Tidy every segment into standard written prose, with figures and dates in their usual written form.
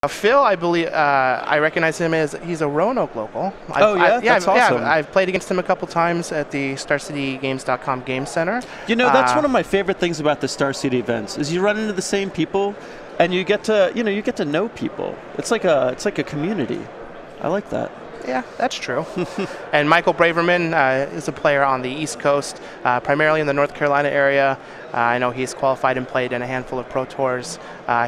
Phil, I believe, I recognize him as he's a Roanoke local. That's awesome. Yeah, I've played against him a couple times at the StarCityGames.com Game Center. You know, that's one of my favorite things about the Star City events is you run into the same people, and you get to know people. It's like a community. I like that. Yeah, that's true. And Michael Braverman is a player on the East Coast, primarily in the North Carolina area. I know he's qualified and played in a handful of Pro Tours.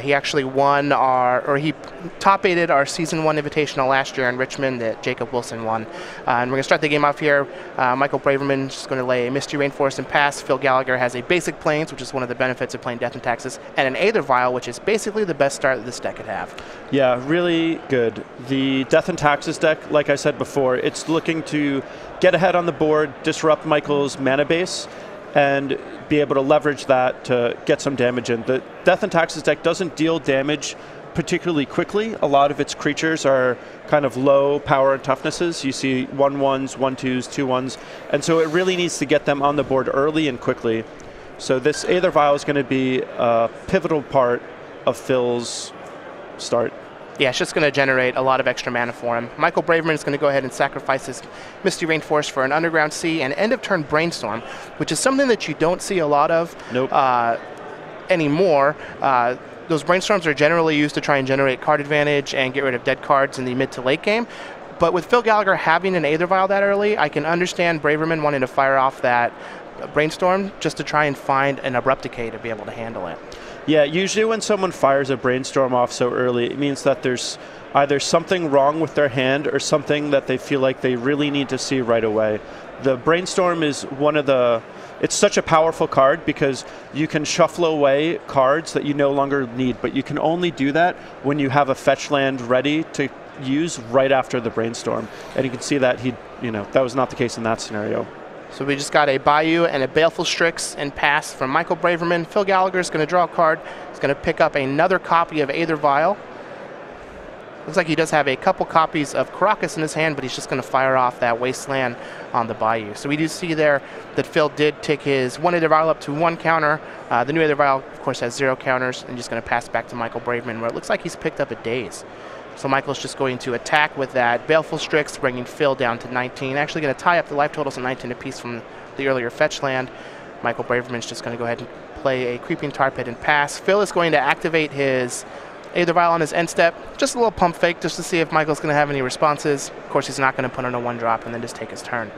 He actually he top-8'd our Season 1 Invitational last year in Richmond that Jacob Wilson won. And we're going to start the game off here. Michael Braverman is going to lay a Mystery Rainforest and pass. Phil Gallagher has a Basic Plains, which is one of the benefits of playing Death and Taxes, and an Aether Vial, which is basically the best start that this deck could have. Yeah, really good. The Death and Taxes deck, like I said before, it's looking to get ahead on the board, disrupt Michael's mana base, and be able to leverage that to get some damage in. The Death and Taxes deck doesn't deal damage particularly quickly. A lot of its creatures are kind of low power and toughnesses. You see 1/1s, 1/2s, 2/1s, and so it really needs to get them on the board early and quickly. So this Aether Vial is going to be a pivotal part of Phil's start. Yeah, it's just going to generate a lot of extra mana for him. Michael Braverman is going to go ahead and sacrifice his Misty Rainforest for an Underground Sea and end-of-turn Brainstorm, which is something that you don't see a lot of anymore. Those Brainstorms are generally used to try and generate card advantage and get rid of dead cards in the mid to late game. But with Phil Gallagher having an Aether Vial that early, I can understand Braverman wanting to fire off that Brainstorm just to try and find an Abrupt Decay to be able to handle it. Yeah, usually when someone fires a Brainstorm off so early, it means that there's either something wrong with their hand or something that they feel like they really need to see right away. The Brainstorm is it's such a powerful card because you can shuffle away cards that you no longer need, but you can only do that when you have a fetch land ready to use right after the Brainstorm. And you can see that that was not the case in that scenario. So we just got a Bayou and a Baleful Strix and pass from Michael Braverman. Phil Gallagher is going to draw a card. He's going to pick up another copy of Aether Vial. Looks like he does have a couple copies of Karakas in his hand, but he's just going to fire off that Wasteland on the Bayou. So we do see there that Phil did take his one Aether Vial up to 1 counter. The new Aether Vial, of course, has 0 counters, and just going to pass back to Michael Braverman, where it looks like he's picked up a Daze. So Michael's just going to attack with that Baleful Strix, bringing Phil down to 19. Actually going to tie up the life totals at 19 apiece from the earlier fetch land. Michael Braverman's just going to go ahead and play a Creeping Tar Pit and pass. Phil is going to activate his Aether Vial on his end step. Just a little pump fake just to see if Michael's going to have any responses. Of course, he's not going to put on a 1-drop and then just take his turn.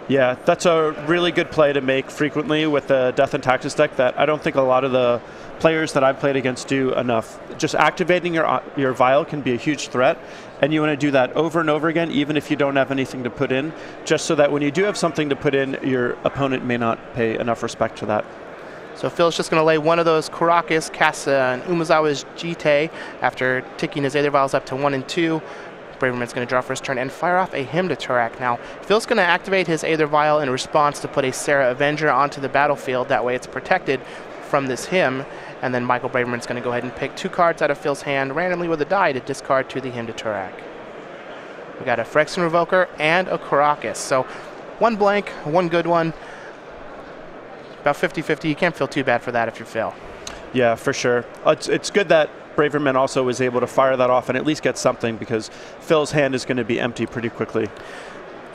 Yeah, that's a really good play to make frequently with the Death and Taxes deck that I don't think a lot of the players that I've played against do enough. Just activating your Vial can be a huge threat, and you want to do that over and over again, even if you don't have anything to put in, just so that when you do have something to put in, your opponent may not pay enough respect to that. So Phil's just going to lay one of those Karakas, cast an Umezawa's Jite after ticking his Aether Vials up to 1 and 2. Braverman's going to draw for his turn and fire off a Hymn to Turak. Now, Phil's going to activate his Aether Vial in response to put a Serra Avenger onto the battlefield. That way it's protected from this Hymn. And then Michael Braverman's going to go ahead and pick 2 cards out of Phil's hand randomly with a die to discard to the Hymn to Turak. We got a Phyrexian Revoker and a Karakas. So 1 blank, 1 good one. About 50-50. You can't feel too bad for that if you're Phil. Yeah, for sure. It's good that Braverman also was able to fire that off and at least get something, because Phil's hand is going to be empty pretty quickly.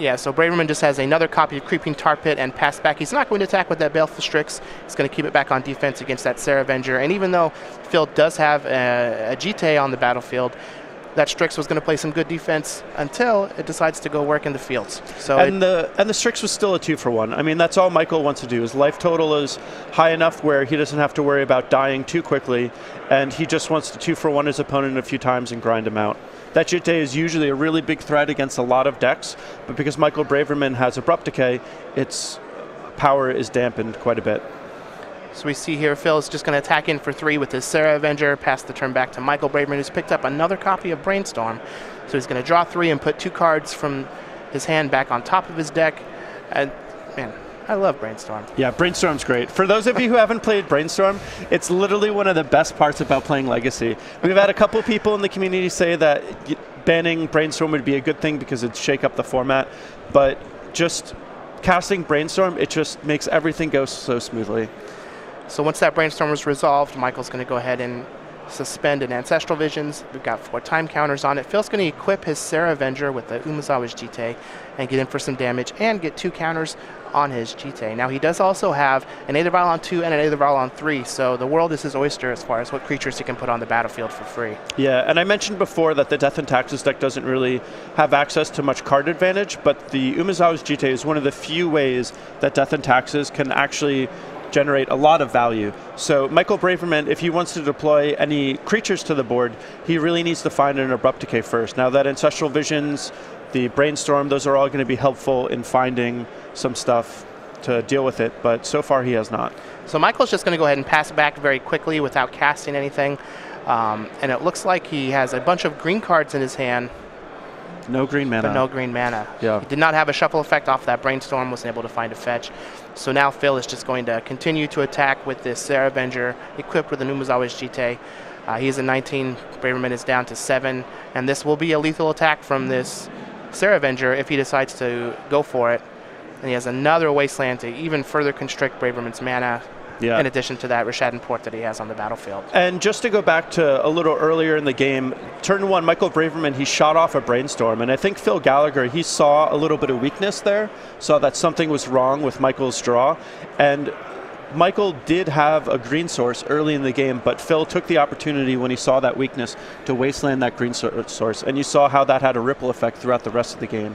Yeah, so Braverman just has another copy of Creeping Tar Pit and pass back. He's not going to attack with that Baleful Strix. He's going to keep it back on defense against that Serra Avenger. And even though Phil does have a Jite on the battlefield, that Strix was going to play some good defense until it decides to go work in the fields. So the Strix was still a 2-for-1. I mean, that's all Michael wants to do. His life total is high enough where he doesn't have to worry about dying too quickly, and he just wants to 2-for-1 his opponent a few times and grind him out. That Jite is usually a really big threat against a lot of decks, but because Michael Braverman has Abrupt Decay, its power is dampened quite a bit. So we see here Phil is just going to attack in for 3 with his Serra Avenger, pass the turn back to Michael Braverman, who's picked up another copy of Brainstorm. So he's going to draw 3 and put 2 cards from his hand back on top of his deck. And man, I love Brainstorm. Yeah, Brainstorm's great. For those of you who haven't played Brainstorm, it's literally one of the best parts about playing Legacy. We've had a couple people in the community say that banning Brainstorm would be a good thing because it'd shake up the format, but just casting Brainstorm, it just makes everything go so smoothly. So once that Brainstorm is resolved, Michael's going to go ahead and suspend and Ancestral Visions. We've got 4 time counters on it. Phil's going to equip his Sarah Avenger with the Umezawa's Jite and get in for some damage and get 2 counters on his Jite. Now he does also have an Aether Vial on 2 and an Aether Vial on 3, so the world is his oyster as far as what creatures he can put on the battlefield for free. Yeah, and I mentioned before that the Death and Taxes deck doesn't really have access to much card advantage, but the Umezawa's Jite is one of the few ways that Death and Taxes can actually generate a lot of value. So Michael Braverman, if he wants to deploy any creatures to the board, he really needs to find an Abrupt Decay first. Now that Ancestral Visions, the Brainstorm, those are all going to be helpful in finding some stuff to deal with it, but so far he has not. So Michael's just going to go ahead and pass it back very quickly without casting anything. And it looks like he has a bunch of green cards in his hand. No green mana. But no green mana. Yeah. He did not have a shuffle effect off that Brainstorm, wasn't able to find a fetch. So now Phil is just going to continue to attack with this Sarah Avenger equipped with the Umezawa's Jite. He is a 19, Braverman is down to 7, and this will be a lethal attack from this Sarah Avenger if he decides to go for it. And he has another Wasteland to even further constrict Braverman's mana, in addition to that Rishadan Port that he has on the battlefield. And just to go back to a little earlier in the game, turn 1, Michael Braverman, he shot off a Brainstorm, and I think Phil Gallagher, he saw a little bit of weakness there, saw that something was wrong with Michael's draw, and Michael did have a green source early in the game, but Phil took the opportunity when he saw that weakness to wasteland that green source, and you saw how that had a ripple effect throughout the rest of the game.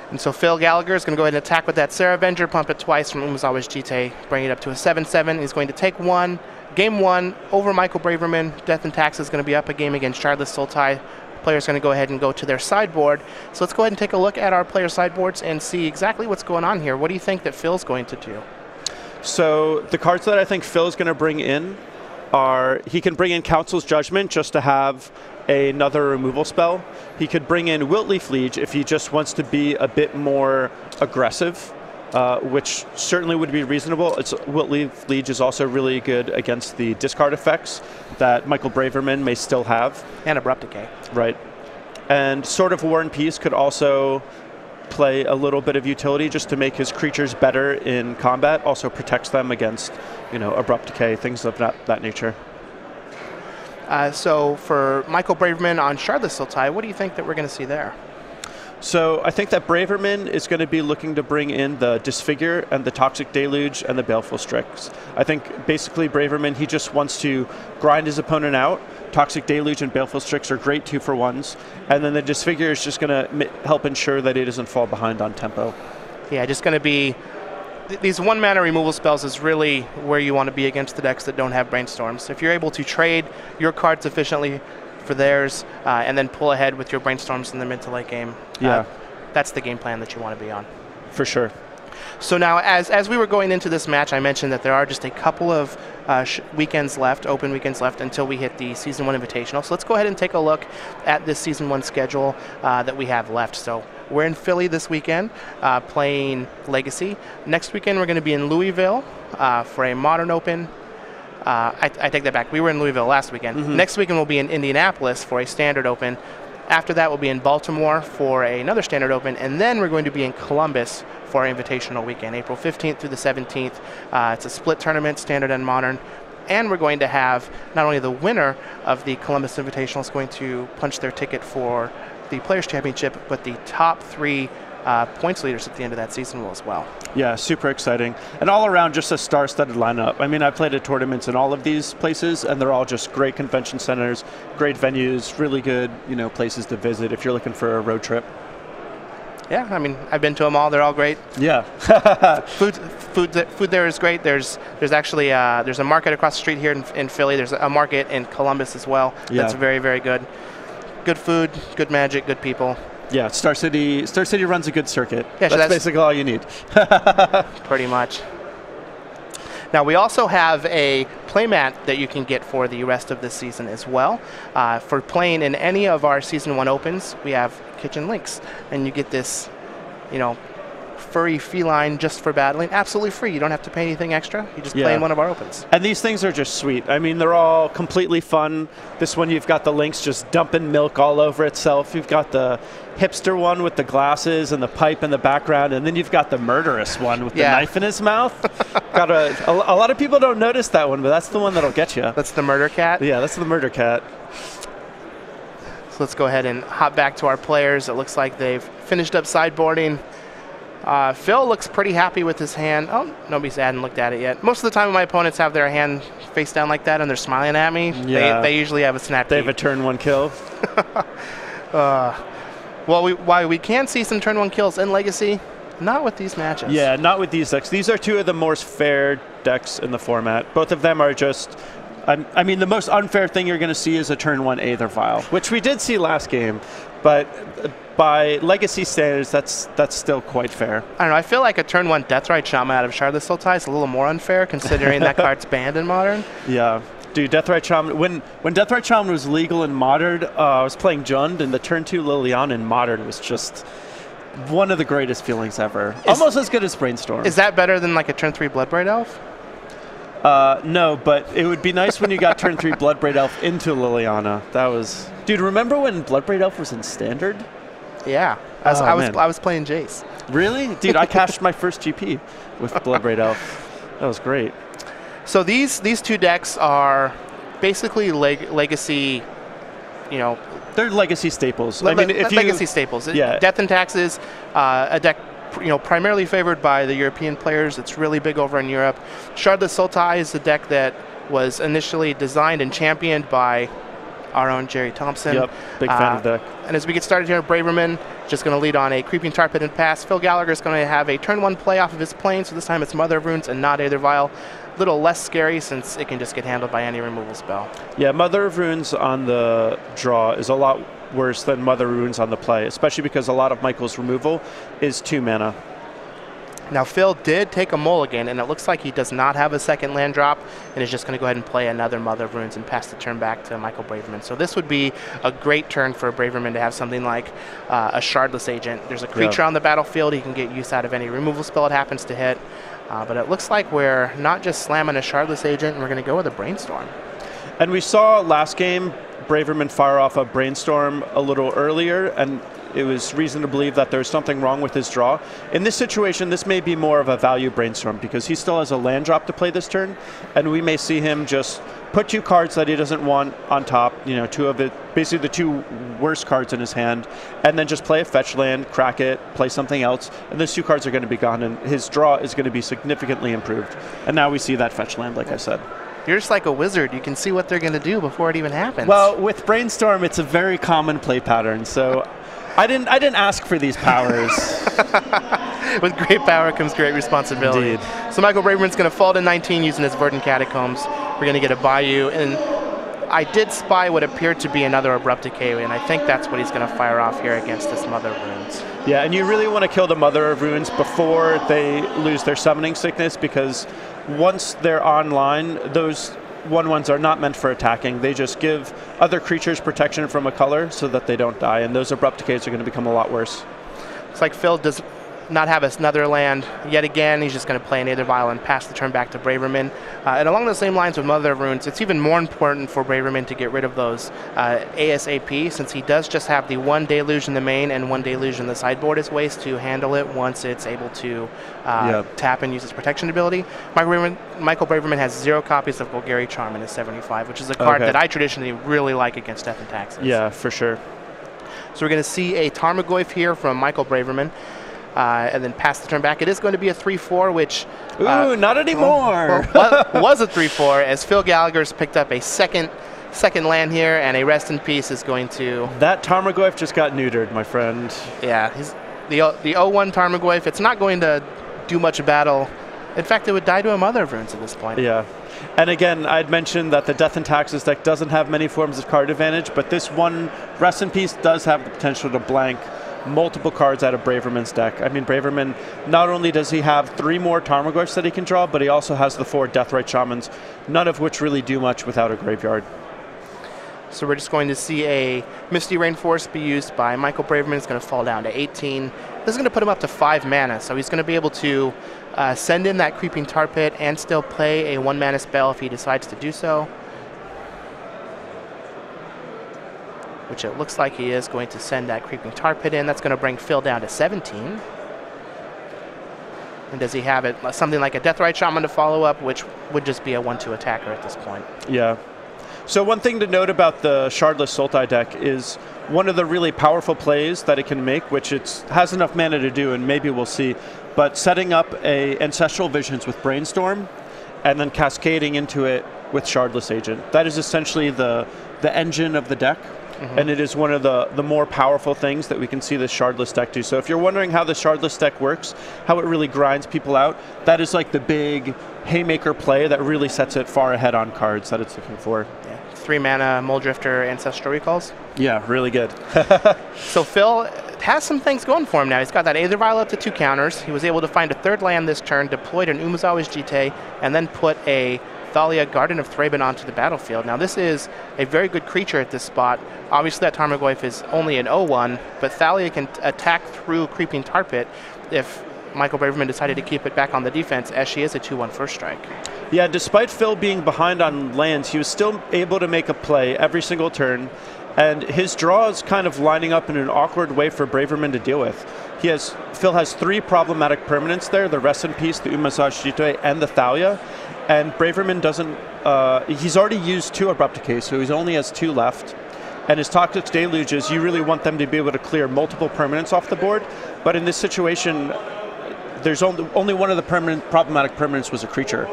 And so Phil Gallagher is going to go ahead and attack with that Sarah Avenger, pump it twice from Umezawa's Jite, bring it up to a 7/7. He's going to take 1, game 1 over Michael Braverman. Death and Tax is going to be up a game against Shardless Sultai. Players going to go ahead and go to their sideboard. So let's go ahead and take a look at our player sideboards and see exactly what's going on here. What do you think that Phil's going to do? So the cards that I think Phil's going to bring in are, he can bring in Council's Judgment just to have another removal spell. He could bring in Wiltleaf Liege if he just wants to be a bit more aggressive, which certainly would be reasonable. Wiltleaf Liege is also really good against the discard effects that Michael Braverman may still have. And Abrupt Decay. Right. And Sword of War and Peace could also play a little bit of utility just to make his creatures better in combat, also protects them against, Abrupt Decay, things of that nature. So for Michael Braverman on Shardless Sultai, what do you think that we're going to see there? So I think that Braverman is going to be looking to bring in the Disfigure and the Toxic Deluge and the Baleful Strix. I think basically Braverman, he just wants to grind his opponent out. Toxic Deluge and Baleful Strix are great 2-for-1s. And then the Disfigure is just going to help ensure that it doesn't fall behind on tempo. Yeah, just going to be... These 1-mana removal spells is really where you want to be against the decks that don't have Brainstorms. If you're able to trade your cards efficiently for theirs and then pull ahead with your Brainstorms in the mid to late game, that's the game plan that you want to be on. For sure. So now, as we were going into this match, I mentioned that there are just a couple of weekends left, open weekends left, until we hit the Season 1 Invitational. So let's go ahead and take a look at this Season 1 schedule that we have left. So we're in Philly this weekend playing Legacy. Next weekend, we're going to be in Louisville for a Modern Open. I take that back. We were in Louisville last weekend. Mm-hmm. Next weekend, we'll be in Indianapolis for a Standard Open. After that, we'll be in Baltimore for another Standard Open, and then we're going to be in Columbus for our Invitational weekend, April 15th through the 17th. It's a split tournament, Standard and Modern, and we're going to have not only the winner of the Columbus Invitational is going to punch their ticket for the Players' Championship, but the top 3 points leaders at the end of that season will as well. Yeah, super exciting. And all around, just a star-studded lineup. I mean, I played at tournaments in all of these places, and they're all just great convention centers, great venues, really good, places to visit if you're looking for a road trip. Yeah, I mean, I've been to them all. They're all great. Yeah. food there is great. There's actually there's a market across the street here in Philly. There's a market in Columbus as well. Yeah. That's very, very good. Good food, good magic, good people. Yeah, Star City runs a good circuit. Yeah, that's basically all you need. Pretty much. Now, we also have a playmat that you can get for the rest of the season as well. For playing in any of our Season 1 Opens, we have Kitchen Links, and you get this, furry feline just for battling, absolutely free. You don't have to pay anything extra. You just play in one of our opens. And these things are just sweet. I mean, they're all completely fun. This one, you've got the Lynx just dumping milk all over itself. You've got the hipster one with the glasses and the pipe in the background, and then you've got the murderous one with the knife in his mouth. Got a lot of people don't notice that one, but that's the one that'll get you. That's the murder cat? Yeah, that's the murder cat. So let's go ahead and hop back to our players. It looks like they've finished up sideboarding. Phil looks pretty happy with his hand. Oh, nobody's hadn't looked at it yet. Most of the time my opponents have their hand face down like that and they're smiling at me. Yeah. They usually have a snap. They have a turn 1 kill. Well, we can see some turn 1 kills in Legacy, not with these matches. Yeah, not with these decks. These are two of the most fair decks in the format. Both of them are just, I mean, the most unfair thing you're going to see is a turn 1 Aether Vial, which we did see last game, but by Legacy standards, that's still quite fair. I don't know. I feel like a turn 1 Deathrite Shaman out of Shardless Sultai is a little more unfair, considering that card's banned in Modern. Yeah. Dude, Deathrite Shaman, when Deathrite Shaman was legal in Modern, I was playing Jund, and the turn 2 Liliana in Modern was just one of the greatest feelings ever. Almost as good as Brainstorm. Is that better than like a turn 3 Bloodbraid Elf? No, but it would be nice when you got turn 3 Bloodbraid Elf into Liliana. That was... Dude, remember when Bloodbraid Elf was in Standard? Yeah. I was playing Jace. Really? Dude, I cashed my first GP with Bloodbraid Elf. That was great. So these two decks are basically Legacy, you know... They're Legacy staples. I mean, if Legacy staples. Yeah. Death and Taxes, a deck primarily favored by the European players. It's really big over in Europe. Shardless Sultai is a deck that was initially designed and championed by our own Jerry Thompson. Yep, big fan of the deck. And as we get started here, Braverman just going to lead on a Creeping Tar Pit and pass. Phil Gallagher is going to have a turn 1 play off of his plane, so this time it's Mother of Runes and not Aether Vial. A little less scary since it can just get handled by any removal spell. Yeah, Mother of Runes on the draw is a lot worse than Mother of Runes on the play, especially because a lot of Michael's removal is 2 mana. Now, Phil did take a mulligan, and it looks like he does not have a second land drop, and is just going to go ahead and play another Mother of Runes and pass the turn back to Michael Braverman. So this would be a great turn for Braverman to have something like a Shardless Agent. There's a creature on the battlefield. He can get use out of any removal spell it happens to hit. But it looks like we're not just slamming a Shardless Agent, and we're going to go with a Brainstorm. And we saw last game Braverman fire off a Brainstorm a little earlier, and it was reason to believe that there's something wrong with his draw. In this situation, this may be more of a value Brainstorm because he still has a land drop to play this turn, and we may see him just put 2 cards that he doesn't want on top, basically the 2 worst cards in his hand, and then just play a fetch land, crack it, play something else, and those 2 cards are going to be gone, and his draw is going to be significantly improved. And now we see that fetch land, like I said. You're just like a wizard. You can see what they're going to do before it even happens. Well, with Brainstorm, it's a very common play pattern, so I didn't ask for these powers. With great power comes great responsibility. Indeed. So Michael Braverman's going to fall to 19 using his Verdant Catacombs. We're going to get a Bayou, and I did spy what appeared to be another Abrupt Decay, and I think that's what he's going to fire off here against this Mother of Runes. Yeah, and you really want to kill the Mother of Runes before they lose their Summoning Sickness, because once they're online, those 1/1s are not meant for attacking. They just give other creatures protection from a color so that they don't die, and those Abrupt Decays are going to become a lot worse. Looks like Phil does not have another land yet again. He's just going to play an Aether Vial and pass the turn back to Braverman. And along the same lines with Mother of Runes, it's even more important for Braverman to get rid of those ASAP, since he does just have the 1 Deluge in the main and 1 Deluge in the sideboard as ways to handle it once it's able to tap and use its protection ability. Michael Braverman has 0 copies of Golgari Charm in his 75, which is a card that I traditionally really like against Death and Taxes. Yeah, for sure. So we're going to see a Tarmogoyf here from Michael Braverman. And then pass the turn back. It is going to be a 3/4, which... Ooh, not anymore! Was a 3/4, as Phil Gallagher's picked up a second land here, and a Rest in Peace is going to... That Tarmogoyf just got neutered, my friend. Yeah, the 0/1 Tarmogoyf, it's not going to do much battle. In fact, it would die to a Mother of Runes at this point. Yeah. And again, I'd mentioned that the Death and Taxes deck doesn't have many forms of card advantage, but this one Rest in Peace does have the potential to blank multiple cards out of Braverman's deck. I mean, Braverman, not only does he have 3 more Tarmogoyfs that he can draw, but he also has the 4 Deathrite Shamans, none of which really do much without a graveyard. So we're just going to see a Misty Rainforest be used by Michael Braverman. It's going to fall down to 18. This is going to put him up to 5 mana, so he's going to be able to send in that Creeping Tar Pit and still play a 1-mana spell if he decides to do so. Which it looks like he is going to send that Creeping Tar Pit in. That's going to bring Phil down to 17. And does he have it something like a Deathrite Shaman to follow up, which would just be a 1/2 attacker at this point? Yeah. So one thing to note about the Shardless Sultai deck is one of the really powerful plays that it can make, which it has enough mana to do, and maybe we'll see, but setting up a Ancestral Visions with Brainstorm and then cascading into it with Shardless Agent. That is essentially the engine of the deck. And it is one of the more powerful things that we can see the Shardless deck do. So if you're wondering how the Shardless deck works, how it really grinds people out, that is like the big haymaker play that really sets it far ahead on cards that it's looking for. Yeah. 3 mana Muldrifter Ancestral Recalls. Yeah, really good. So Phil has some things going for him now. He's got that Aether Vial up to 2 counters. He was able to find a 3rd land this turn, deployed an Umezawa's Jitte, and then put a Thalia, Garden of Thraben onto the battlefield. Now this is a very good creature at this spot. Obviously that Tarmogoyf is only an 0/1, but Thalia can attack through Creeping Tar Pit if Michael Braverman decided to keep it back on the defense, as she is a 2/1 first strike. Yeah, despite Phil being behind on lands, he was still able to make a play every single turn, and his draw is kind of lining up in an awkward way for Braverman to deal with. Phil has 3 problematic permanents there, the Rest in Peace, the Umezawa's Jitte, and the Thalia. And Braverman doesn't, he's already used 2 Abrupt Decay, so he only has 2 left. And his Toxic Deluges, you really want them to be able to clear multiple permanents off the board. But in this situation, there's only one of the problematic permanents was a creature.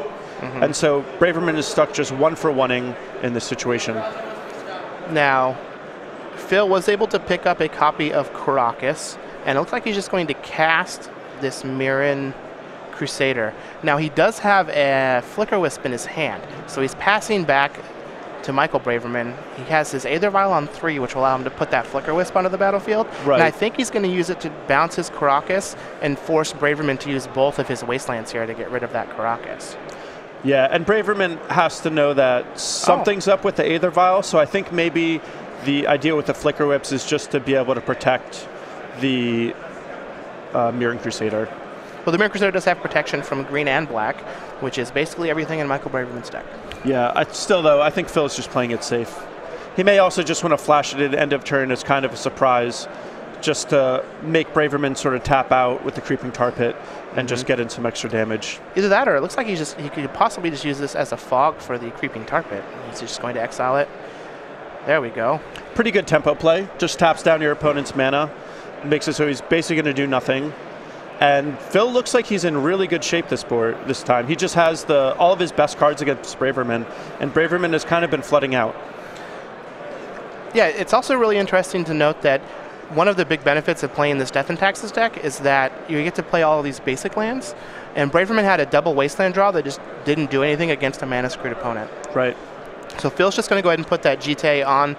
And so Braverman is stuck just 1-for-1ing in this situation. Now, Phil was able to pick up a copy of Karakas, and it looks like he's just going to cast this Mirren Crusader. Now he does have a Flicker Wisp in his hand, so he's passing back to Michael Braverman. He has his Aether Vial on 3, which will allow him to put that Flicker Wisp onto the battlefield. Right. And I think he's going to use it to bounce his Karakas and force Braverman to use both of his Wastelands here to get rid of that Karakas. Yeah, and Braverman has to know that something's up with the Aether Vial, so I think maybe the idea with the Flicker Whips is just to be able to protect the Mirren Crusader. Well, the Mirren Crusader does have protection from green and black, which is basically everything in Michael Braverman's deck. Yeah, still though, I think Phil's just playing it safe. He may also just want to flash it at end of turn as kind of a surprise, just to make Braverman sort of tap out with the Creeping Tar Pit and just get in some extra damage. Either that, or it looks like he could possibly just use this as a fog for the Creeping Tar Pit. He's just going to exile it. There we go. Pretty good tempo play. Just taps down your opponent's mana, makes it so he's basically going to do nothing. And Phil looks like he's in really good shape this time. He just has all of his best cards against Braverman, and Braverman has kind of been flooding out. Yeah, it's also really interesting to note that one of the big benefits of playing this Death and Taxes deck is that you get to play all of these basic lands, and Braverman had a double Wasteland draw that just didn't do anything against a mana-screwed opponent. Right. So Phil's just going to go ahead and put that Jitte on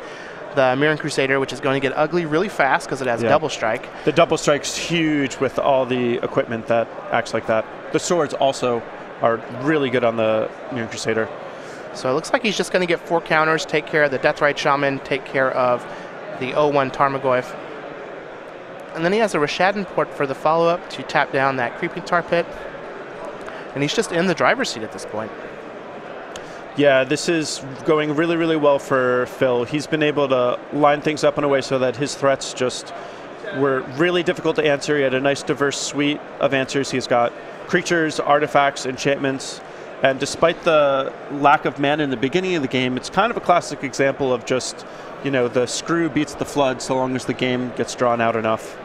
the Mirren Crusader, which is going to get ugly really fast because it has double strike. The double strike's huge with all the equipment that acts like that. The swords also are really good on the Mirren Crusader. So it looks like he's just going to get 4 counters, take care of the Deathrite Shaman, take care of the 0/1 Tarmogoyf. And then he has a Rishadan Port for the follow-up to tap down that Creeping Tar Pit. And he's just in the driver's seat at this point. Yeah, this is going really, really well for Phil. He's been able to line things up in a way so that his threats just were really difficult to answer. He had a nice diverse suite of answers. He's got creatures, artifacts, enchantments, and despite the lack of mana in the beginning of the game, it's kind of a classic example of just, the screw beats the flood so long as the game gets drawn out enough.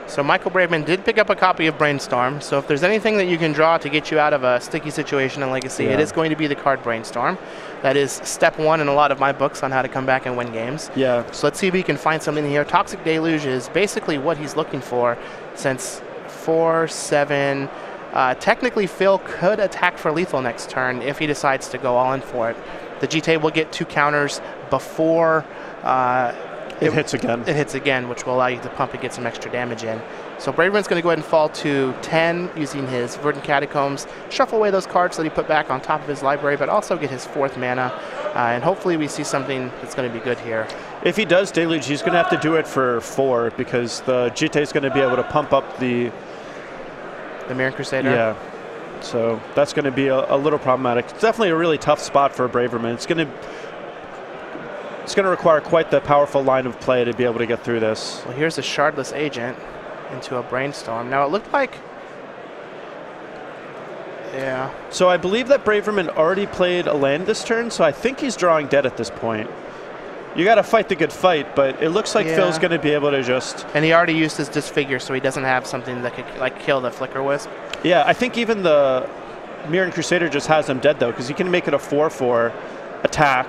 So Michael Braverman did pick up a copy of Brainstorm, so if there's anything that you can draw to get you out of a sticky situation in Legacy, it is going to be the card Brainstorm. That is step 1 in a lot of my books on how to come back and win games. Yeah. So let's see if we can find something here. Toxic Deluge is basically what he's looking for, since 4, 7... technically, Phil could attack for lethal next turn if he decides to go all in for it. The Jitte will get 2 counters before it hits again. It hits again, which will allow you to pump and get some extra damage in. So Braverman's going to go ahead and fall to 10 using his Verdant Catacombs, shuffle away those cards that he put back on top of his library, but also get his 4th mana And hopefully we see something that's going to be good here. If he does Deluge, he's going to have to do it for 4 because the GT is going to be able to pump up the Mirror Crusader? Yeah. So that's going to be a little problematic. It's definitely a really tough spot for Braverman. It's going to require quite the powerful line of play to be able to get through this. Well, here's a Shardless Agent into a Brainstorm. Now it looked like... Yeah. So I believe that Braverman already played a land this turn, so I think he's drawing dead at this point. You got to fight the good fight, but it looks like Phil's going to be able to just... And he already used his Disfigure, so he doesn't have something that could like kill the Flicker Wisp. Yeah, I think even the Mirror Crusader just has him dead, though, because you can make it a 4/4 attack.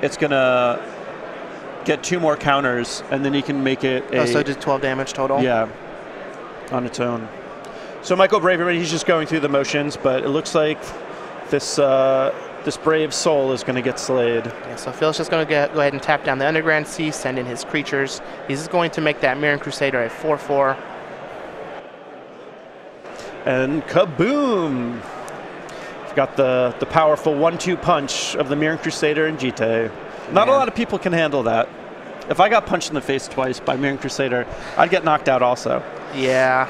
It's going to get 2 more counters, and then you can make it a... Oh, so just 12 damage total? Yeah, on its own. So Michael Braverman, he's just going through the motions, but it looks like this this brave soul is going to get slayed. Yeah, so Phil's just going to go ahead and tap down the Underground Sea, send in his creatures. He's just going to make that Mirror Crusader a 4/4. And kaboom! We've got the powerful 1-2 punch of the Mirror Crusader and GT. Not a lot of people can handle that. If I got punched in the face twice by Mirror Crusader, I'd get knocked out also. Yeah.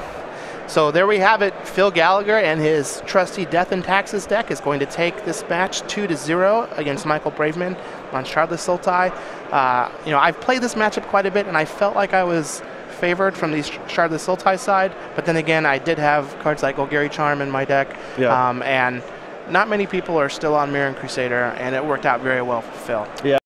So there we have it. Phil Gallagher and his trusty Death and Taxes deck is going to take this match 2-0 against Michael Braverman on Shardless Sultai. You know, I've played this matchup quite a bit, and I felt like I was favored from the Shardless Sultai side. But then again, I did have cards like Golgari Charm in my deck, and not many people are still on Mirror Crusader, and it worked out very well for Phil. Yeah.